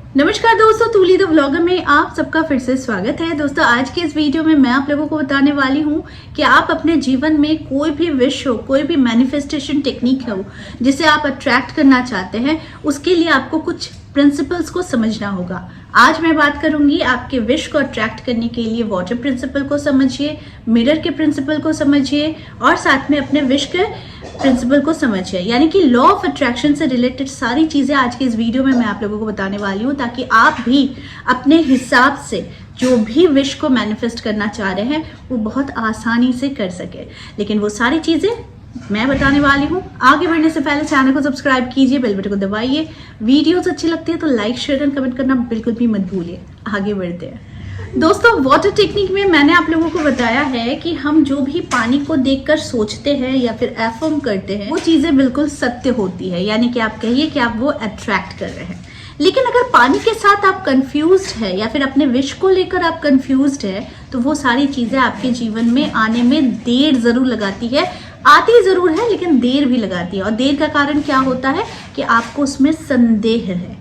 नमस्कार दोस्तों, तूली the vlogger में आप सबका फिर से स्वागत है। दोस्तों आज के इस वीडियो में मैं आप लोगों को बताने वाली हूँ कि आप अपने जीवन में कोई भी विश हो, कोई भी मैनिफेस्टेशन टेक्निक हो जिसे आप अट्रैक्ट करना चाहते हैं, उसके लिए आपको कुछ प्रिंसिपल्स को समझना होगा। आज मैं बात करूंगी आपके विश को अट्रैक्ट करने के लिए वाटर प्रिंसिपल को समझिए, मिरर के प्रिंसिपल को समझिए और साथ में अपने विश के प्रिंसिपल को समझिए। यानी कि लॉ ऑफ अट्रैक्शन से रिलेटेड सारी चीजें आज के इस वीडियो में मैं आप लोगों को बताने वाली हूँ, ताकि आप भी अपने हिसाब से जो भी विश को मैनिफेस्ट करना चाह रहे हैं वो बहुत आसानी से कर सके। लेकिन वो सारी चीजें मैं बताने वाली हूँ। आगे बढ़ने से पहले चैनल को सब्सक्राइब कीजिए, बेल बटन को दबाइए। वीडियोस अच्छी लगती है तो लाइक, शेयर एंड कमेंट करना बिल्कुल भी मत भूलिए। आगे बढ़ते हैं दोस्तों। वाटर टेक्निक में मैंने आप लोगों को बताया है कि हम जो भी पानी को देखकर सोचते हैं या फिर एफर्म करते हैं वो चीजें बिल्कुल सत्य होती है। यानी कि आप कहिए कि आप वो अट्रैक्ट कर रहे हैं। लेकिन अगर पानी के साथ आप कंफ्यूज्ड है या फिर अपने विश को लेकर आप कंफ्यूज्ड है तो वो सारी चीजें आपके जीवन में आने में देर जरूर लगाती है। आती जरूर है लेकिन देर भी लगाती है। और देर का कारण क्या होता है कि आपको उसमें संदेह है।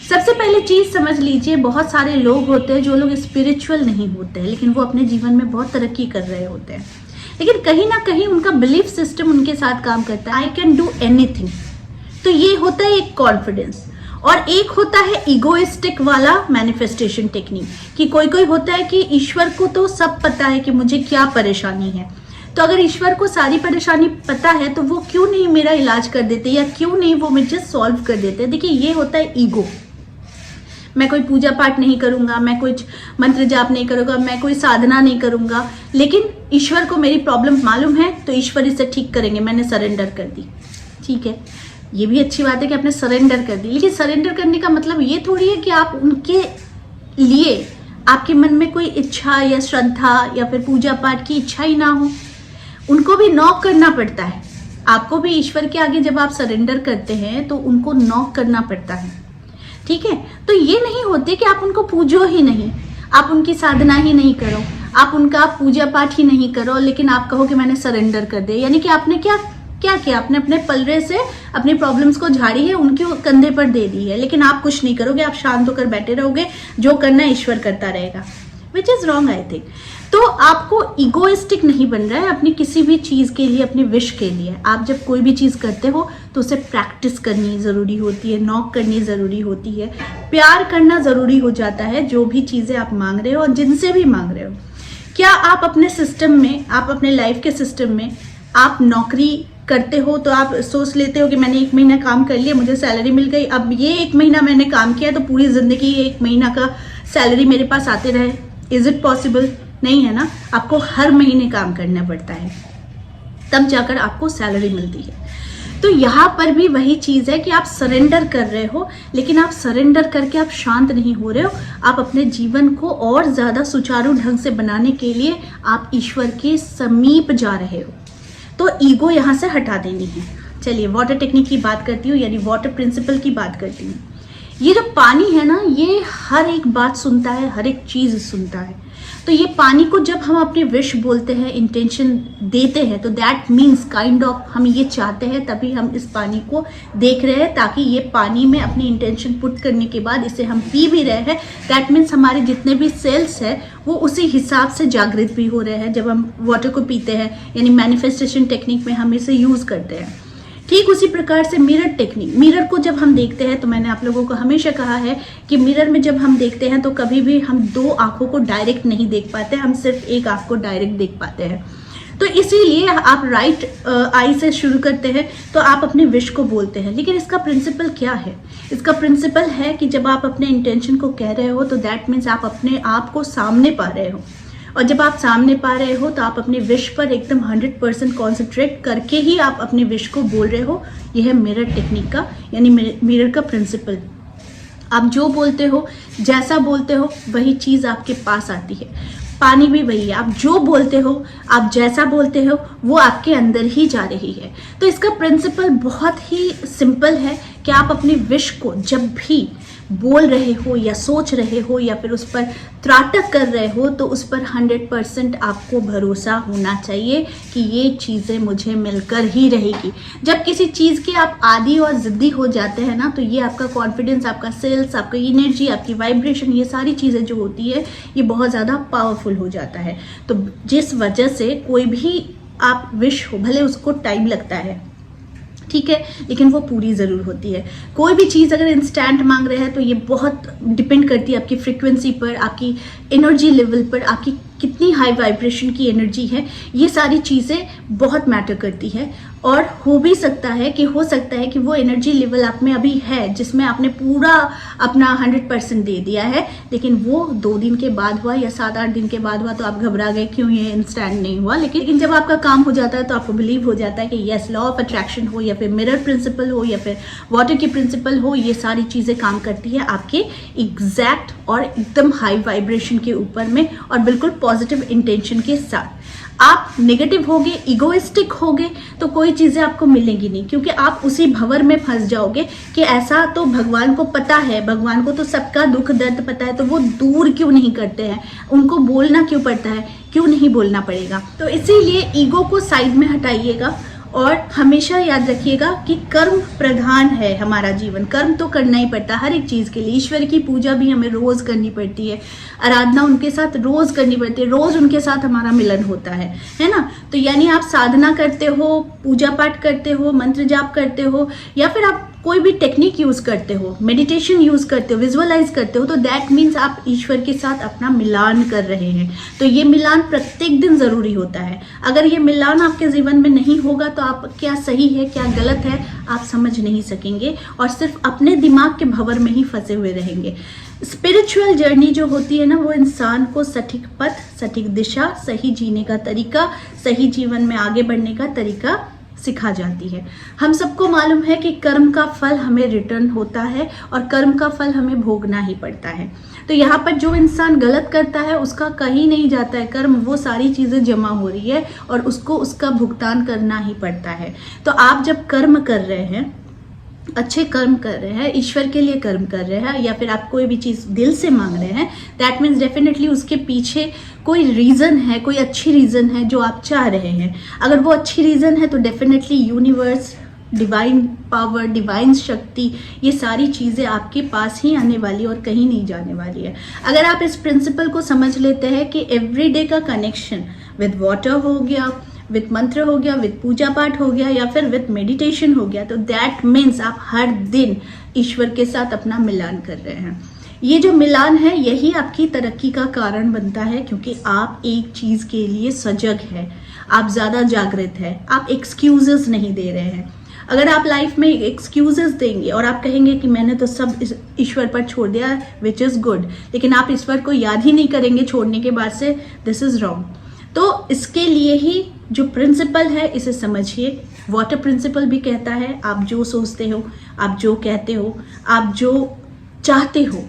सबसे पहले चीज समझ लीजिए, बहुत सारे लोग होते हैं जो लोग स्पिरिचुअल नहीं होते हैं लेकिन वो अपने जीवन में बहुत तरक्की कर रहे होते हैं, लेकिन कहीं ना कहीं उनका बिलीफ सिस्टम उनके साथ काम करता है, आई कैन डू एनीथिंग। तो ये होता है एक कॉन्फिडेंस। और एक होता है इगोइस्टिक वाला मैनिफेस्टेशन टेक्निक कि कोई होता है कि ईश्वर को तो सब पता है कि मुझे क्या परेशानी है, तो अगर ईश्वर को सारी परेशानी पता है तो वो क्यों नहीं मेरा इलाज कर देते या क्यों नहीं वो मुझे सॉल्व कर देते। देखिए ये होता है ईगो। मैं कोई पूजा पाठ नहीं करूंगा, मैं कुछ मंत्र जाप नहीं करूंगा, मैं कोई साधना नहीं करूंगा, लेकिन ईश्वर को मेरी प्रॉब्लम मालूम है तो ईश्वर इसे ठीक करेंगे, मैंने सरेंडर कर दी। ठीक है, ये भी अच्छी बात है कि आपने सरेंडर कर दी, लेकिन सरेंडर करने का मतलब ये थोड़ी है कि आप उनके लिए आपके मन में कोई इच्छा या श्रद्धा या फिर पूजा पाठ की इच्छा ही ना हो। उनको भी नॉक करना पड़ता है। आपको भी ईश्वर के आगे जब आप सरेंडर करते हैं तो उनको नॉक करना पड़ता है। ठीक है, तो ये नहीं होते कि आप उनको पूजो ही नहीं, आप उनकी साधना ही नहीं करो, आप उनका पूजा पाठ ही नहीं करो, लेकिन आप कहो कि मैंने सरेंडर कर दिया। यानी कि आपने क्या किया, आपने अपने पलड़े से अपनी प्रॉब्लम्स को झाड़ी है, उनके कंधे पर दे दी है, लेकिन आप कुछ नहीं करोगे, आप शांत होकर बैठे रहोगे, जो करना ईश्वर करता रहेगा, which is wrong I think. तो आपको इगोइस्टिक नहीं बन रहा है अपनी किसी भी चीज के लिए, अपने विश के लिए। आप जब कोई भी चीज करते हो तो उसे प्रैक्टिस करनी जरूरी होती है, नॉक करनी जरूरी होती है, प्यार करना जरूरी हो जाता है जो भी चीजें आप मांग रहे हो और जिनसे भी मांग रहे हो। क्या आप अपने सिस्टम में, आप अपने लाइफ के सिस्टम में आप नौकरी करते हो तो आप सोच लेते हो कि मैंने 1 महीना काम कर लिया, मुझे सैलरी मिल गई, अब ये 1 महीना मैंने काम किया तो पूरी जिंदगी 1 महीना का सैलरी मेरे पास आते रहे। Is it possible? नहीं है ना। आपको हर महीने काम करना पड़ता है, तब जाकर आपको सैलरी मिलती है। तो यहाँ पर भी वही चीज है कि आप सरेंडर कर रहे हो, लेकिन आप सरेंडर करके आप शांत नहीं हो रहे हो। आप अपने जीवन को और ज्यादा सुचारू ढंग से बनाने के लिए आप ईश्वर के समीप जा रहे हो। तो ईगो यहाँ से हटा देनी है। चलिए वाटर टेक्निक की बात करती हूँ, यानी वाटर प्रिंसिपल की बात करती हूँ। ये जो पानी है ना, ये हर एक बात सुनता है, हर एक चीज सुनता है। तो ये पानी को जब हम अपनी विश बोलते हैं, इंटेंशन देते हैं, तो दैट मीन्स काइंड ऑफ हम ये चाहते हैं, तभी हम इस पानी को देख रहे हैं, ताकि ये पानी में अपनी इंटेंशन पुट करने के बाद इसे हम पी भी रहे हैं। दैट मीन्स हमारे जितने भी सेल्स है वो उसी हिसाब से जागृत भी हो रहे हैं जब हम वाटर को पीते हैं। यानी मैनिफेस्टेशन टेक्निक में हम इसे यूज करते हैं। ठीक उसी प्रकार से मिरर टेक्निक, मिरर को जब हम देखते हैं तो मैंने आप लोगों को हमेशा कहा है कि मिरर में जब हम देखते हैं तो कभी भी हम 2 आंखों को डायरेक्ट नहीं देख पाते, हम सिर्फ एक आंख को डायरेक्ट देख पाते हैं। तो इसीलिए आप राइट आई से शुरू करते हैं तो आप अपने विश को बोलते हैं। लेकिन इसका प्रिंसिपल क्या है? इसका प्रिंसिपल है कि जब आप अपने इंटेंशन को कह रहे हो तो दैट मीन्स आप अपने आप को सामने पा रहे हो, और जब आप सामने पा रहे हो तो आप अपने विश पर एकदम 100% कॉन्सेंट्रेट करके ही आप अपने विश को बोल रहे हो। यह है मिरर टेक्निक का, यानी मिरर का प्रिंसिपल। आप जो बोलते हो, जैसा बोलते हो, वही चीज आपके पास आती है। पानी भी वही है, आप जो बोलते हो, आप जैसा बोलते हो, वो आपके अंदर ही जा रही है। तो इसका प्रिंसिपल बहुत ही सिंपल है कि आप अपनी विश को जब भी बोल रहे हो या सोच रहे हो या फिर उस पर त्राटक कर रहे हो, तो उस पर 100% आपको भरोसा होना चाहिए कि ये चीज़ें मुझे मिलकर ही रहेगी। जब किसी चीज़ के आप आदी और ज़िद्दी हो जाते हैं ना, तो ये आपका कॉन्फिडेंस, आपका सेल्स, आपकी एनर्जी, आपकी वाइब्रेशन, ये सारी चीज़ें जो होती है ये बहुत ज़्यादा पावरफुल हो जाता है। तो जिस वजह से कोई भी आप विश हो, भले उसको टाइम लगता है, ठीक है, लेकिन वो पूरी ज़रूर होती है। कोई भी चीज़ अगर इंस्टेंट मांग रहे हैं तो ये बहुत डिपेंड करती है आपकी फ्रीक्वेंसी पर, आपकी एनर्जी लेवल पर, आपकी कितनी हाई वाइब्रेशन की एनर्जी है। ये सारी चीज़ें बहुत मैटर करती है। और हो सकता है कि वो एनर्जी लेवल आप में अभी है जिसमें आपने पूरा अपना 100% दे दिया है, लेकिन वो 2 दिन के बाद हुआ या 7-8 दिन के बाद हुआ तो आप घबरा गए क्यों ये इंस्टेंट नहीं हुआ। लेकिन जब आपका काम हो जाता है तो आपको बिलीव हो जाता है कि यस, लॉ ऑफ अट्रैक्शन हो या फिर मिरर प्रिंसिपल हो या फिर वाटर की प्रिंसिपल हो, ये सारी चीज़ें काम करती है आपके एग्जैक्ट और एकदम हाई वाइब्रेशन के ऊपर में और बिल्कुल पॉजिटिव इंटेंशन के साथ। आप नेगेटिव होगे, इगोइस्टिक होगे तो कोई चीज़ें आपको मिलेंगी नहीं, क्योंकि आप उसी भंवर में फंस जाओगे कि ऐसा तो भगवान को पता है, भगवान को तो सबका दुख दर्द पता है, तो वो दूर क्यों नहीं करते हैं, उनको बोलना क्यों पड़ता है, क्यों नहीं बोलना पड़ेगा। तो इसीलिए ईगो को साइड में हटाइएगा और हमेशा याद रखिएगा कि कर्म प्रधान है हमारा जीवन। कर्म तो करना ही पड़ता है हर एक चीज़ के लिए। ईश्वर की पूजा भी हमें रोज़ करनी पड़ती है, आराधना उनके साथ रोज़ करनी पड़ती है, रोज़ उनके साथ हमारा मिलन होता है ना। तो यानी आप साधना करते हो, पूजा पाठ करते हो, मंत्र जाप करते हो या फिर आप कोई भी टेक्निक यूज़ करते हो, मेडिटेशन यूज़ करते हो, विजुअलाइज करते हो, तो दैट मीन्स आप ईश्वर के साथ अपना मिलान कर रहे हैं। तो ये मिलान प्रत्येक दिन ज़रूरी होता है। अगर ये मिलान आपके जीवन में नहीं होगा तो आप क्या सही है क्या गलत है आप समझ नहीं सकेंगे और सिर्फ अपने दिमाग के भंवर में ही फंसे हुए रहेंगे। स्पिरिचुअल जर्नी जो होती है ना, वो इंसान को सटीक पथ, सटीक दिशा, सही जीने का तरीका, सही जीवन में आगे बढ़ने का तरीका सिखा जाती है। हम सबको मालूम है कि कर्म का फल हमें रिटर्न होता है और कर्म का फल हमें भोगना ही पड़ता है। तो यहाँ पर जो इंसान गलत करता है उसका कहीं नहीं जाता है कर्म, वो सारी चीज़ें जमा हो रही है और उसको उसका भुगतान करना ही पड़ता है। तो आप जब कर्म कर रहे हैं, अच्छे कर्म कर रहे हैं, ईश्वर के लिए कर्म कर रहे हैं या फिर आप कोई भी चीज़ दिल से मांग रहे हैं, दैट मीन्स डेफिनेटली उसके पीछे कोई रीज़न है, कोई अच्छी रीज़न है जो आप चाह रहे हैं। अगर वो अच्छी रीज़न है तो definitely universe, divine power, divine शक्ति, ये सारी चीज़ें आपके पास ही आने वाली और कहीं नहीं जाने वाली है। अगर आप इस प्रिंसिपल को समझ लेते हैं कि एवरीडे का कनेक्शन विद वाटर हो गया, विद मंत्र हो गया, विद पूजा पाठ हो गया या फिर विद मेडिटेशन हो गया, तो दैट मीन्स आप हर दिन ईश्वर के साथ अपना मिलान कर रहे हैं। ये जो मिलान है यही आपकी तरक्की का कारण बनता है, क्योंकि आप एक चीज़ के लिए सजग है, आप ज़्यादा जागृत है, आप एक्सक्यूजेस नहीं दे रहे हैं। अगर आप लाइफ में एक्सक्यूजेस देंगे और आप कहेंगे कि मैंने तो सब ईश्वर पर छोड़ दिया, विच इज़ गुड, लेकिन आप ईश्वर को याद ही नहीं करेंगे छोड़ने के बाद से, दिस इज़ रॉन्ग। तो इसके लिए ही जो प्रिंसिपल है इसे समझिए। वाटर प्रिंसिपल भी कहता है आप जो सोचते हो, आप जो कहते हो, आप जो चाहते हो,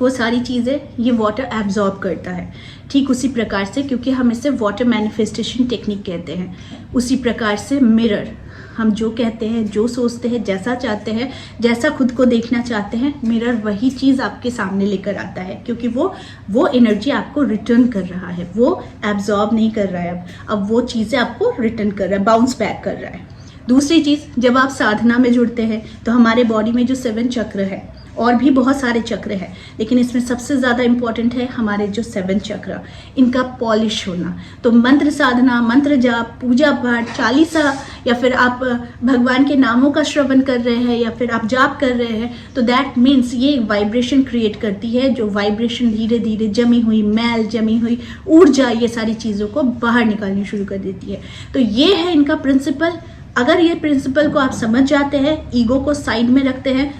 वो सारी चीज़ें ये वाटर एब्जॉर्ब करता है। ठीक उसी प्रकार से, क्योंकि हम इसे वाटर मैनिफेस्टेशन टेक्निक कहते हैं, उसी प्रकार से मिरर, हम जो कहते हैं, जो सोचते हैं, जैसा चाहते हैं, जैसा खुद को देखना चाहते हैं, मिरर वही चीज़ आपके सामने लेकर आता है, क्योंकि वो एनर्जी आपको रिटर्न कर रहा है, वो एब्जॉर्ब नहीं कर रहा है, अब वो चीज़ें आपको रिटर्न कर रहा है, बाउंस बैक कर रहा है। दूसरी चीज़, जब आप साधना में जुड़ते हैं तो हमारे बॉडी में जो 7 चक्र है, और भी बहुत सारे चक्र हैं, लेकिन इसमें सबसे ज़्यादा इम्पॉर्टेंट है हमारे जो 7 चक्र, इनका पॉलिश होना। तो मंत्र साधना, मंत्र जाप, पूजा पाठ, चालीसा, या फिर आप भगवान के नामों का श्रवण कर रहे हैं या फिर आप जाप कर रहे हैं, तो दैट मीन्स ये एक वाइब्रेशन क्रिएट करती है, जो वाइब्रेशन धीरे धीरे जमी हुई मैल, जमी हुई ऊर्जा, ये सारी चीज़ों को बाहर निकालनी शुरू कर देती है। तो ये है इनका प्रिंसिपल। अगर ये प्रिंसिपल को आप समझ जाते हैं, ईगो को साइड में रखते हैं।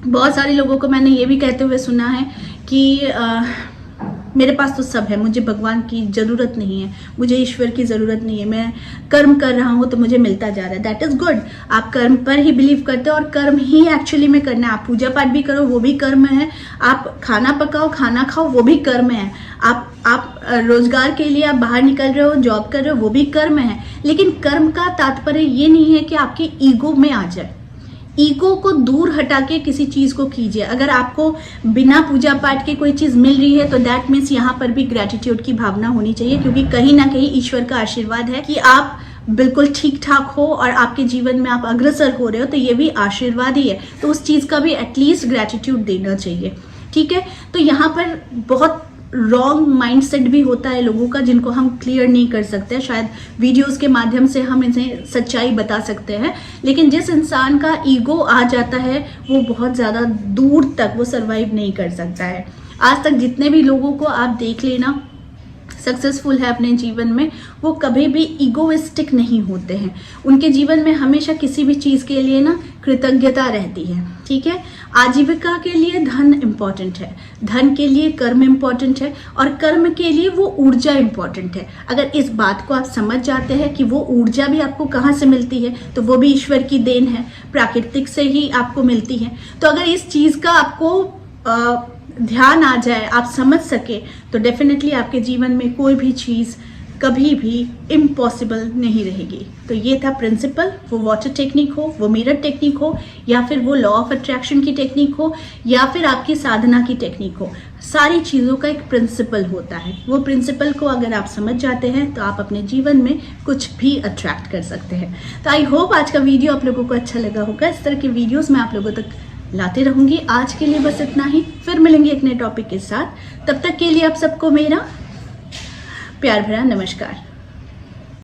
बहुत सारे लोगों को मैंने ये भी कहते हुए सुना है कि मेरे पास तो सब है, मुझे भगवान की ज़रूरत नहीं है, मुझे ईश्वर की ज़रूरत नहीं है, मैं कर्म कर रहा हूँ तो मुझे मिलता जा रहा है। दैट इज़ गुड, आप कर्म पर ही बिलीव करते हो और कर्म ही एक्चुअली में करना है। आप पूजा पाठ भी करो, वो भी कर्म है। आप खाना पकाओ, खाना खाओ, वो भी कर्म है। आप रोजगार के लिए आप बाहर निकल रहे हो, जॉब कर रहे हो, वो भी कर्म है। लेकिन कर्म का तात्पर्य ये नहीं है कि आपके ईगो में आ जाए। ईगो को दूर हटा के किसी चीज को कीजिए। अगर आपको बिना पूजा पाठ के कोई चीज मिल रही है तो दैट मीन्स यहाँ पर भी ग्रेटिट्यूड की भावना होनी चाहिए, क्योंकि कहीं ना कहीं ईश्वर का आशीर्वाद है कि आप बिल्कुल ठीक ठाक हो और आपके जीवन में आप अग्रसर हो रहे हो, तो ये भी आशीर्वाद ही है। तो उस चीज का भी एटलीस्ट ग्रेटिट्यूड देना चाहिए। ठीक है, तो यहाँ पर बहुत रॉन्ग माइंडसेट भी होता है लोगों का, जिनको हम क्लियर नहीं कर सकते। शायद वीडियोस के माध्यम से हम इन्हें सच्चाई बता सकते हैं, लेकिन जिस इंसान का ईगो आ जाता है वो बहुत ज़्यादा दूर तक वो सरवाइव नहीं कर सकता है। आज तक जितने भी लोगों को आप देख लेना सक्सेसफुल है अपने जीवन में, वो कभी भी ईगोइस्टिक नहीं होते हैं। उनके जीवन में हमेशा किसी भी चीज़ के लिए ना कृतज्ञता रहती है। ठीक है, आजीविका के लिए धन इम्पॉर्टेंट है, धन के लिए कर्म इम्पॉर्टेंट है, और कर्म के लिए वो ऊर्जा इम्पॉर्टेंट है। अगर इस बात को आप समझ जाते हैं कि वो ऊर्जा भी आपको कहाँ से मिलती है, तो वो भी ईश्वर की देन है, प्राकृतिक से ही आपको मिलती है। तो अगर इस चीज़ का आपको ध्यान आ जाए, आप समझ सके, तो डेफिनेटली आपके जीवन में कोई भी चीज़ कभी भी इम्पॉसिबल नहीं रहेगी। तो ये था प्रिंसिपल, वो वाटर टेक्निक हो, वो मिरर टेक्निक हो, या फिर वो लॉ ऑफ अट्रैक्शन की टेक्निक हो, या फिर आपकी साधना की टेक्निक हो। सारी चीज़ों का एक प्रिंसिपल होता है। वो प्रिंसिपल को अगर आप समझ जाते हैं तो आप अपने जीवन में कुछ भी अट्रैक्ट कर सकते हैं। तो आई होप आज का वीडियो आप लोगों को अच्छा लगा होगा। इस तरह के वीडियोज़ मैं आप लोगों तक लाते रहूंगी। आज के लिए बस इतना ही, फिर मिलेंगे एक नए टॉपिक के साथ। तब तक के लिए आप सबको मेरा प्यार भरा नमस्कार।